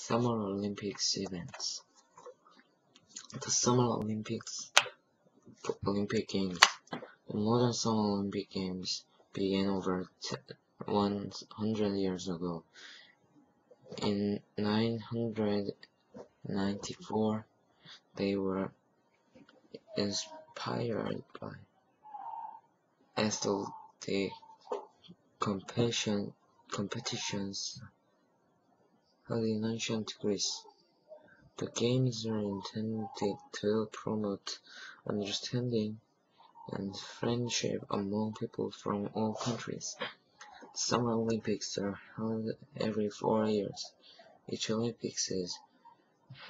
Summer Olympics events. The Summer Olympic Games. The modern Summer Olympic Games began over 100 years ago. In 994, they were inspired by athletic competitions held in ancient Greece. The games are intended to promote understanding and friendship among people from all countries. The Summer Olympics are held every 4 years. Each Olympics is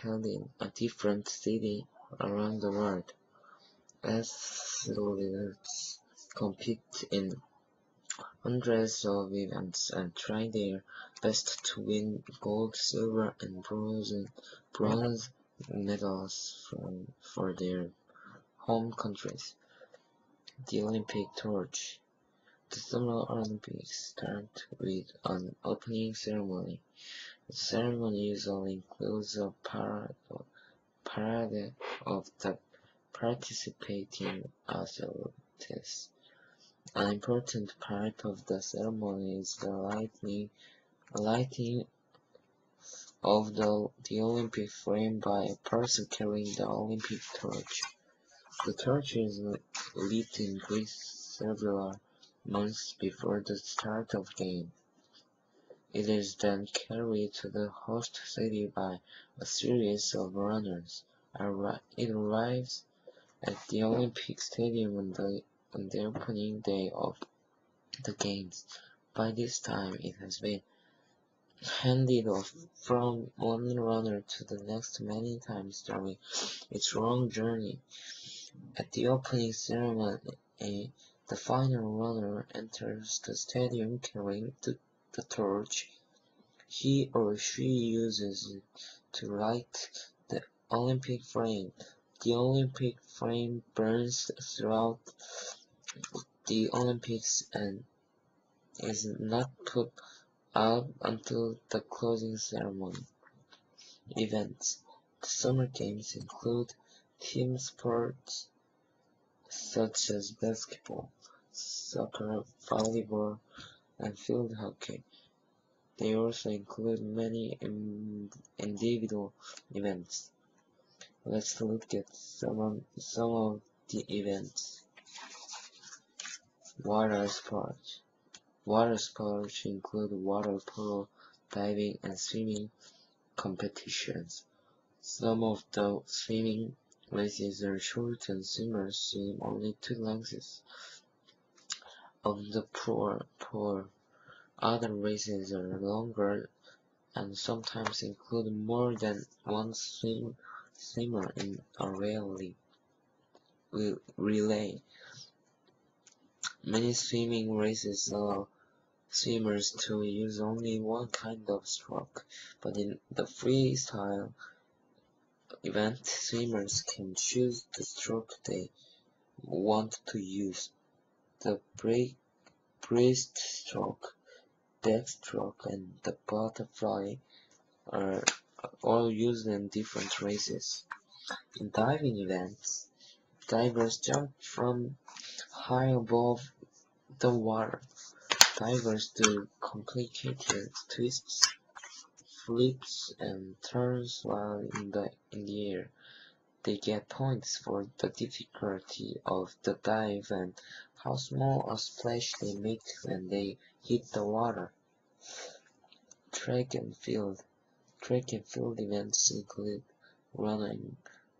held in a different city around the world. Athletes compete in hundreds of events and try their best to win gold, silver, and bronze medals for their home countries. The Olympic torch. The Summer Olympics start with an opening ceremony. The ceremony usually includes a parade of the participating athletes. An important part of the ceremony is the lighting of the Olympic flame by a person carrying the Olympic torch. The torch is lit in Greece several months before the start of the game. It is then carried to the host city by a series of runners. It arrives at the Olympic Stadium on the opening day of the Games. By this time, it has been handed off from one runner to the next many times during its long journey. At the opening ceremony, the final runner enters the stadium carrying the torch. He or she uses it to light the Olympic flame. The Olympic flame burns throughout the Olympics and is not put out until the closing ceremony. Events. The Summer Games include team sports such as basketball, soccer, volleyball, and field hockey. They also include many individual events. Let's look at some of the events. Water sports. Water sports include water polo, diving, and swimming competitions. Some of the swimming races are short and swimmers swim only 2 lengths of the pool. Other races are longer and sometimes include more than one swimmer in a relay. Many swimming races allow swimmers to use only one kind of stroke, but in the freestyle event, swimmers can choose the stroke they want to use. The breaststroke, backstroke, and the butterfly are all used in different races. In diving events, divers jump from high above the water. Divers do complicated twists, flips, and turns while in the air. They get points for the difficulty of the dive and how small a splash they make when they hit the water. Track and field events include running,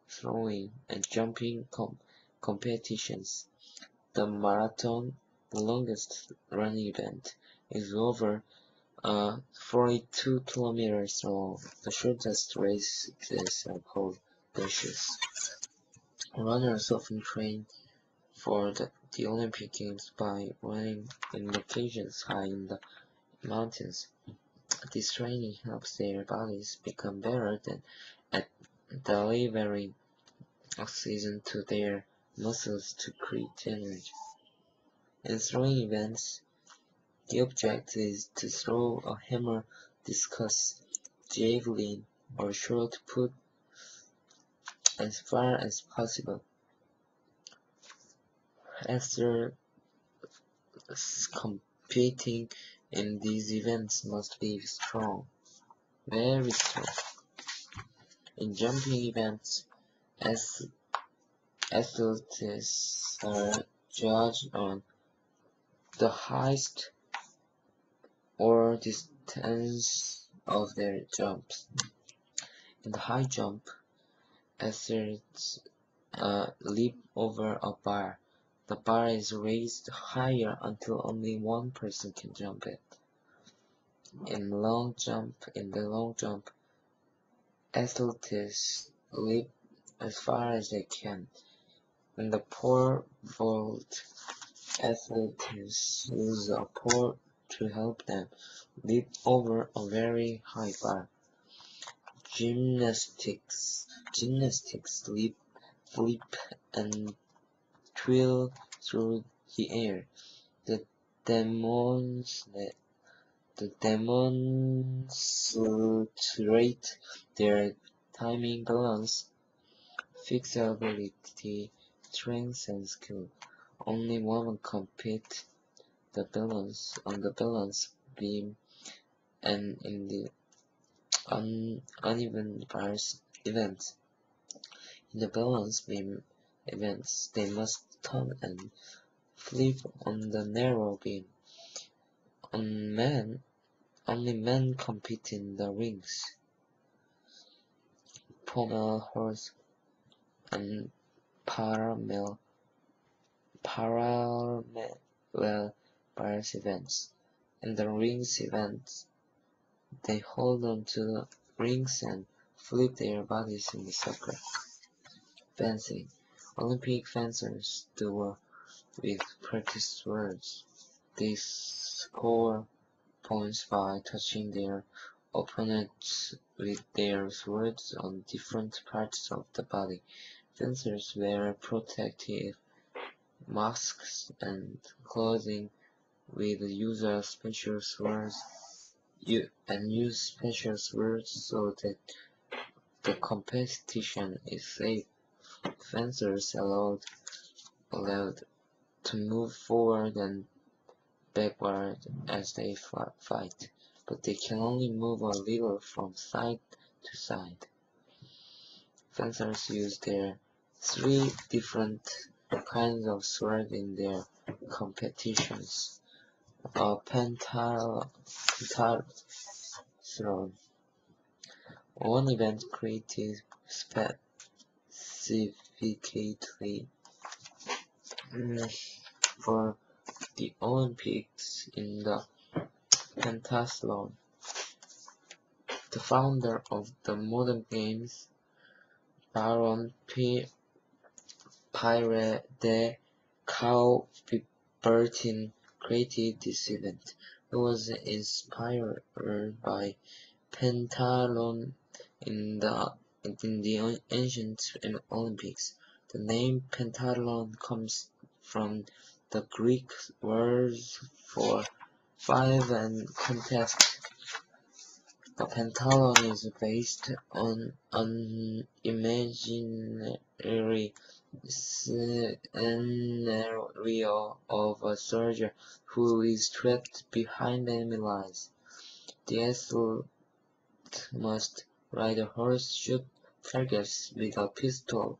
throwing, and jumping competitions. The marathon, the longest running event, is over 42 kilometers long. The shortest races are called dashes. Runners often train for the Olympic Games by running in locations high in the mountains. This training helps their bodies become better at delivering oxygen to their muscles to create energy. In throwing events, the object is to throw a hammer, discus, javelin or shot put as far as possible. Athletes competing in these events must be strong, very strong. In jumping events, athletes are judged on the height or distance of their jumps. In the high jump, athletes leap over a bar. The bar is raised higher until only one person can jump it. In the long jump, athletes leap as far as they can. In the pole vault, athletes use a pole to help them leap over a very high bar. Gymnastics leap, flip, and twirl through the air. They demonstrate their timing, balance, flexibility, strength, and skill. Only women compete on the balance beam and in the uneven bars events. In the balance beam events, they must turn and flip on the narrow beam. Only men compete in the rings, pommel horse, and parallel bars events. In the rings events, they hold on to the rings and flip their bodies in the circle. Fencing. Olympic fencers duel with practice swords. They score points by touching their opponents with their swords on different parts of the body. Fencers wear protective masks and clothing with use special swords so that the competition is safe. Fencers allowed to move forward and backward as they fight, but they can only move a little from side to side. Fencers use their 3 different kinds of sword in their competitions. A pentathlon. One event created specifically for the Olympics in the pentathlon. The founder of the modern games, Baron Pierre de Coubertin, created this event. It was inspired by pentathlon in the ancient Olympics. The name pentathlon comes from the Greek words for 5 and contest. The pentathlon is based on an imaginary scenario of a soldier who is trapped behind enemy lines. The athlete must ride a horse, shoot targets with a pistol,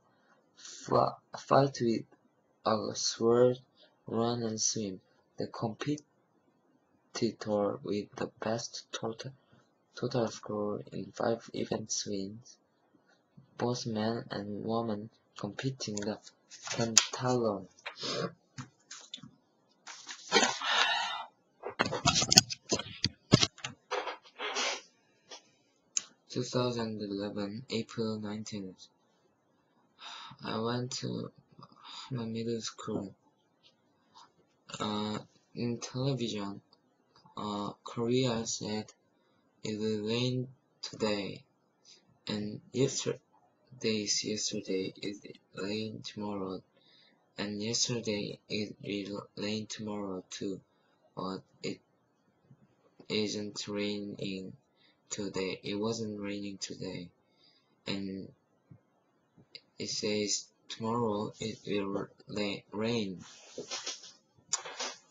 fight with a sword, run and swim. The competitor with the best total score in 5 events wins. Both men and women compete in the pentathlon. 2011, April 19th. I went to my middle school. In television, Korea said it will rain today, and yesterday it rained tomorrow, and yesterday it will rain tomorrow too, but it isn't raining today. It wasn't raining today, and it says tomorrow it will rain,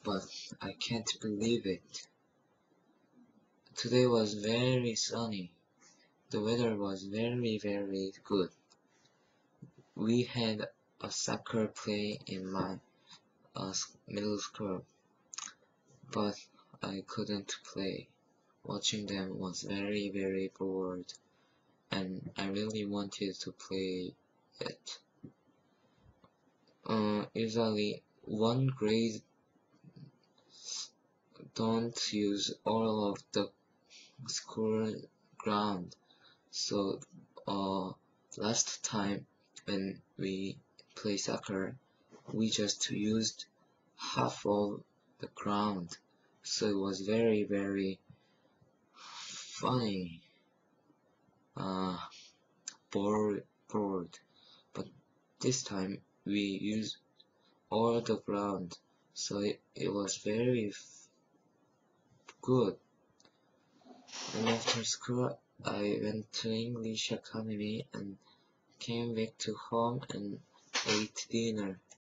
but I can't believe it. Today was very sunny. The weather was very good. We had a soccer play in my middle school, but I couldn't play. Watching them was very bored, and I really wanted to play it. Usually one grade don't use all of the school ground, so last time when we play soccer, we just used half of the ground, so it was very funny, bored, but this time we used all the ground, so it was very good. And after school, I went to English Academy and came back to home and ate dinner.